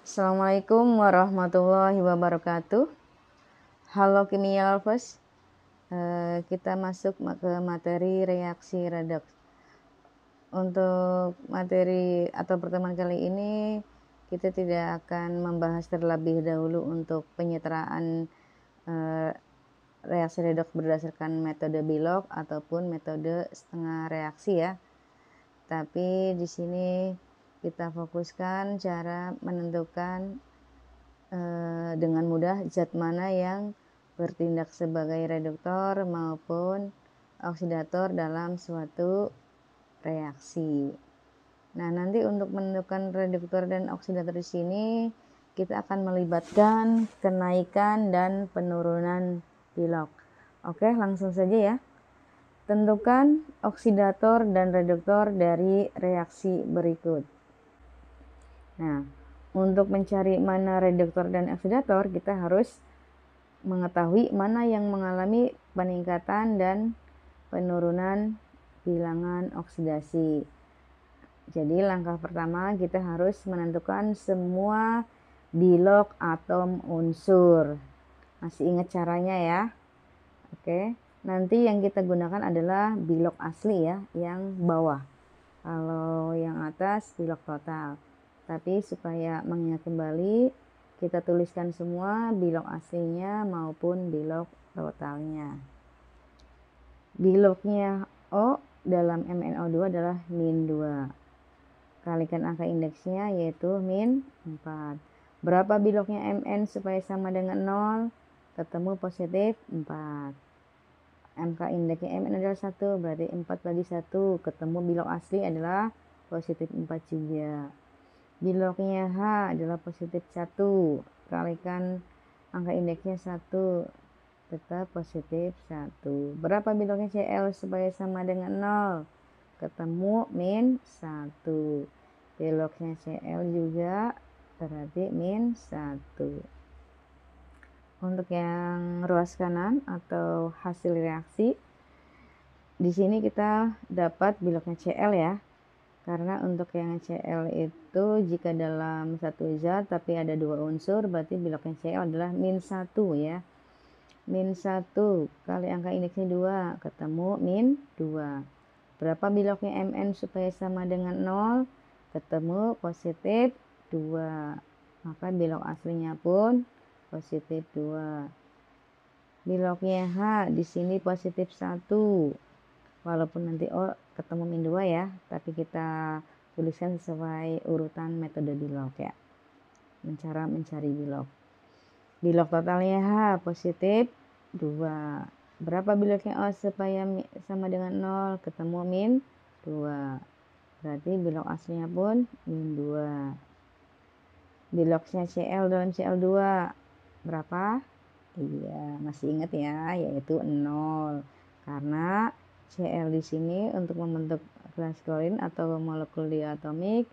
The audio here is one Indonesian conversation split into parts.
Assalamualaikum warahmatullahi wabarakatuh. Halo kimia lovers, kita masuk ke materi reaksi redoks. Untuk materi atau pertemuan kali ini kita tidak akan membahas terlebih dahulu untuk penyetaraan reaksi redoks berdasarkan metode Bilog ataupun metode setengah reaksi ya. Tapi di sini kita fokuskan cara menentukan dengan mudah zat mana yang bertindak sebagai reduktor maupun oksidator dalam suatu reaksi. Nah, nanti untuk menentukan reduktor dan oksidator di sini kita akan melibatkan kenaikan dan penurunan Bilog. Oke, langsung saja ya. Tentukan oksidator dan reduktor dari reaksi berikut. Nah, untuk mencari mana reduktor dan oksidator, kita harus mengetahui mana yang mengalami peningkatan dan penurunan bilangan oksidasi. Jadi langkah pertama kita harus menentukan semua Bilog atom unsur. Masih ingat caranya ya? Oke, nanti yang kita gunakan adalah Bilog asli ya, yang bawah. Kalau yang atas Bilog total. Tapi supaya mengingat kembali, kita tuliskan semua Bilog aslinya maupun Bilog totalnya. Bilognya O dalam MnO2 adalah min 2. Kalikan angka indeksnya yaitu min 4. Berapa bilognya Mn supaya sama dengan 0? Ketemu positif 4. Angka indeksnya Mn adalah 1, berarti 4 bagi 1. Ketemu bilog asli adalah positif 4 juga. Bilognya H adalah positif 1. Kalikan angka indeksnya 1, tetap positif 1. Berapa bilognya Cl supaya sama dengan 0? Ketemu min 1. Bilognya Cl juga berarti min 1. Untuk yang ruas kanan atau hasil reaksi, di sini kita dapat bilognya Cl ya. Karena untuk yang Cl itu jika dalam satu zat tapi ada dua unsur, berarti bilognya Cl adalah min 1 ya. Min 1 kali angka indeksnya 2, ketemu min 2. Berapa bilognya Mn supaya sama dengan 0? Ketemu positif 2. Maka bilog aslinya pun positif 2. Bilognya H di sini positif 1. Walaupun nanti O ketemu min 2 ya, tapi kita tuliskan sesuai urutan metode Bilog ya. Cara mencari Bilog. Bilog totalnya H positif 2. Berapa bilognya O supaya sama dengan 0? Ketemu min 2. Berarti bilog aslinya pun min 2. Bilognya Cl dalam Cl2 berapa? Iya, masih ingat ya, yaitu 0. Karena Cl di sini untuk membentuk kelas klorin atau molekul diatomik,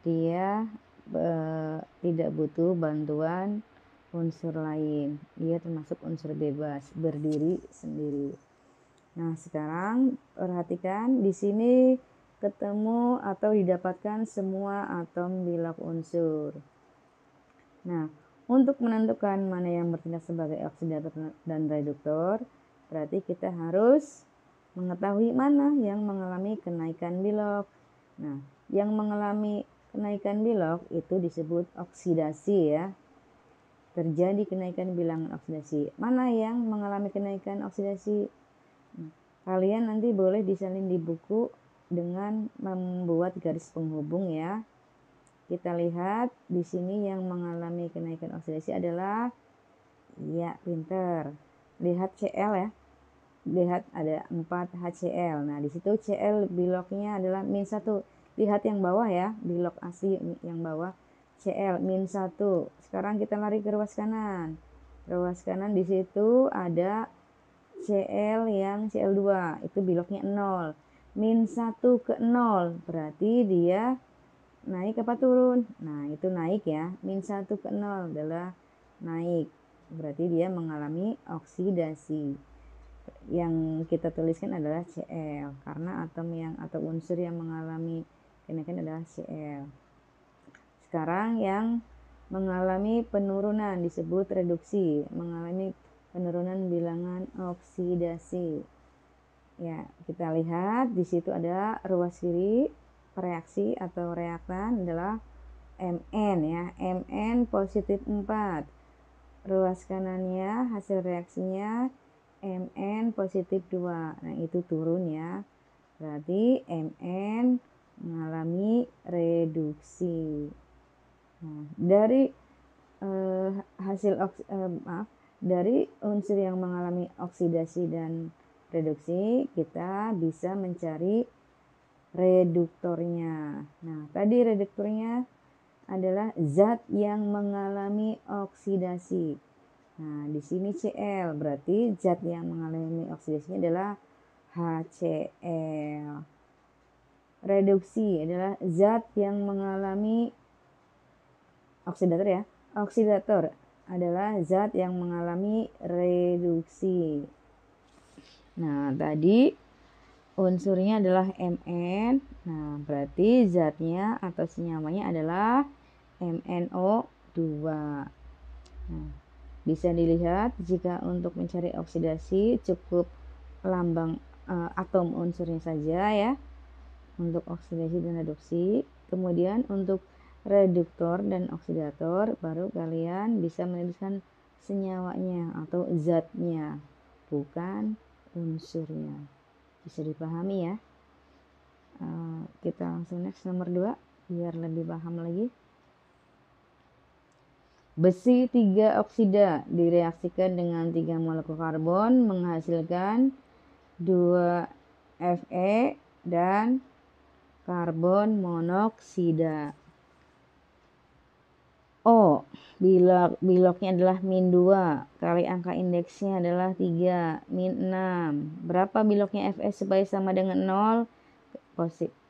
dia tidak butuh bantuan unsur lain. Dia termasuk unsur bebas, berdiri sendiri. Nah, sekarang perhatikan di sini ketemu atau didapatkan semua atom Bilog unsur. Nah, untuk menentukan mana yang bertindak sebagai oksidator dan reduktor, berarti kita harus mengetahui mana yang mengalami kenaikan Bilog. Nah, yang mengalami kenaikan Bilog itu disebut oksidasi ya. Terjadi kenaikan bilangan oksidasi. Mana yang mengalami kenaikan oksidasi? Nah, kalian nanti boleh disalin di buku dengan membuat garis penghubung ya. Kita lihat di sini yang mengalami kenaikan oksidasi adalah, ya pinter, lihat Cl ya. Lihat ada 4 HCl. Nah, di situ Cl bilognya adalah min 1. Lihat yang bawah ya, bilog asli yang bawah Cl min 1. Sekarang kita lari ke ruas kanan. Ruas kanan di situ ada Cl yang Cl2, itu bilognya 0. Min 1 ke 0, berarti dia naik apa turun? Nah, itu naik ya. Min 1 ke 0 adalah naik. Berarti dia mengalami oksidasi. Yang kita tuliskan adalah Cl, karena atau unsur yang mengalami kenaikan adalah Cl. Sekarang yang mengalami penurunan disebut reduksi, mengalami penurunan bilangan oksidasi. Ya, kita lihat di situ ada ruas kiri reaksi atau reaktan adalah Mn ya, Mn positif 4. Ruas kanannya hasil reaksinya Mn positif 2. Nah, itu turun ya. Berarti Mn mengalami reduksi. Nah, dari dari unsur yang mengalami oksidasi dan reduksi, kita bisa mencari reduktornya. Nah, tadi reduktornya adalah zat yang mengalami oksidasi. Nah, di sini Cl, berarti zat yang mengalami oksidasinya adalah HCl. Reduksi adalah zat yang mengalami oksidator ya. Oksidator adalah zat yang mengalami reduksi. Nah, tadi unsurnya adalah Mn. Nah, berarti zatnya atau senyawanya adalah MnO2. Nah, bisa dilihat jika untuk mencari oksidasi cukup lambang atom unsurnya saja ya untuk oksidasi dan reduksi. Kemudian untuk reduktor dan oksidator baru kalian bisa menuliskan senyawanya atau zatnya, bukan unsurnya. Bisa dipahami ya. Kita langsung next nomor 2 biar lebih paham lagi. Besi 3 oksida direaksikan dengan 3 molekul karbon menghasilkan 2 Fe dan karbon monoksida. O, biloknya adalah min 2, kali angka indeksnya adalah 3, min 6. Berapa biloknya Fe supaya sama dengan 0?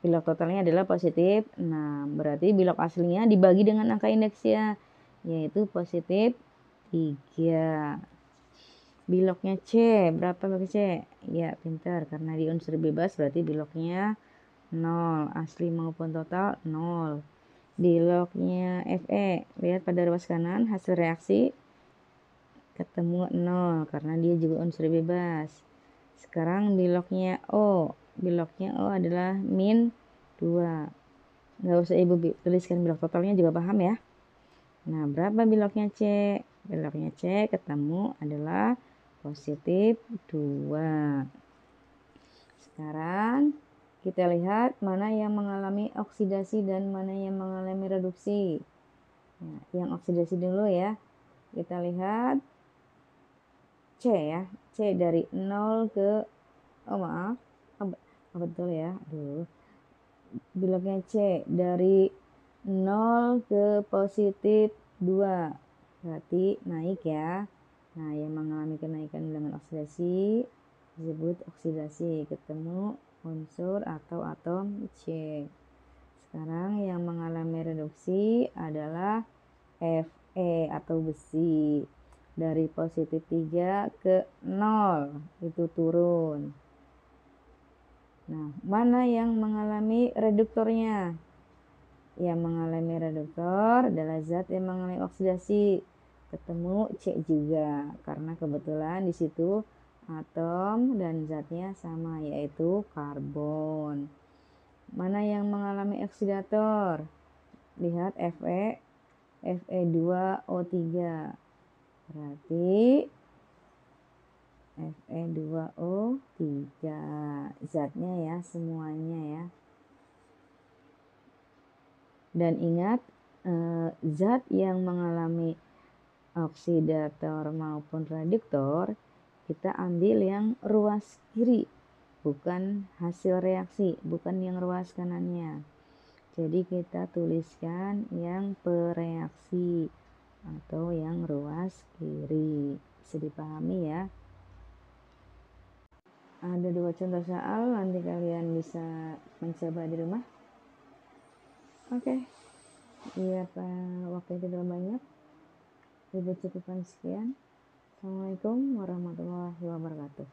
Bilok totalnya adalah positif 6. Berarti bilok aslinya dibagi dengan angka indeksnya, yaitu positif 3. Biloknya C, berapa biloknya C? Ya, pintar, karena di unsur bebas berarti biloknya 0, asli maupun total 0. Biloknya Fe, lihat pada ruas kanan hasil reaksi ketemu 0 karena dia juga unsur bebas. Sekarang biloknya O adalah min 2. Nggak usah ibu tuliskan bilok totalnya juga paham ya. Nah, berapa biloknya C? Biloknya C ketemu adalah positif 2. Sekarang kita lihat mana yang mengalami oksidasi dan mana yang mengalami reduksi. Nah, yang oksidasi dulu ya. Kita lihat C ya. C dari 0 ke betul ya. Biloknya C dari 0 ke positif 2. Berarti naik ya. Nah, yang mengalami kenaikan bilangan oksidasi disebut oksidasi, ketemu unsur atau atom C. Sekarang yang mengalami reduksi adalah Fe atau besi. Dari positif 3 ke 0 itu turun. Nah, mana yang mengalami reduktornya? Yang mengalami reduktor adalah zat yang mengalami oksidasi, ketemu C juga karena kebetulan di situ atom dan zatnya sama, yaitu karbon. Mana yang mengalami oksidator? Lihat Fe2O3. Berarti Fe2O3 zatnya ya, semuanya ya. Dan ingat, zat yang mengalami oksidator maupun reduktor kita ambil yang ruas kiri, bukan hasil reaksi, bukan yang ruas kanannya. Jadi kita tuliskan yang pereaksi atau yang ruas kiri. Bisa dipahami ya. Ada 2 contoh soal, nanti kalian bisa mencoba di rumah. Oke. Biar waktu itu tidak banyak, ibu cukupkan sekian. Assalamualaikum warahmatullahi wabarakatuh.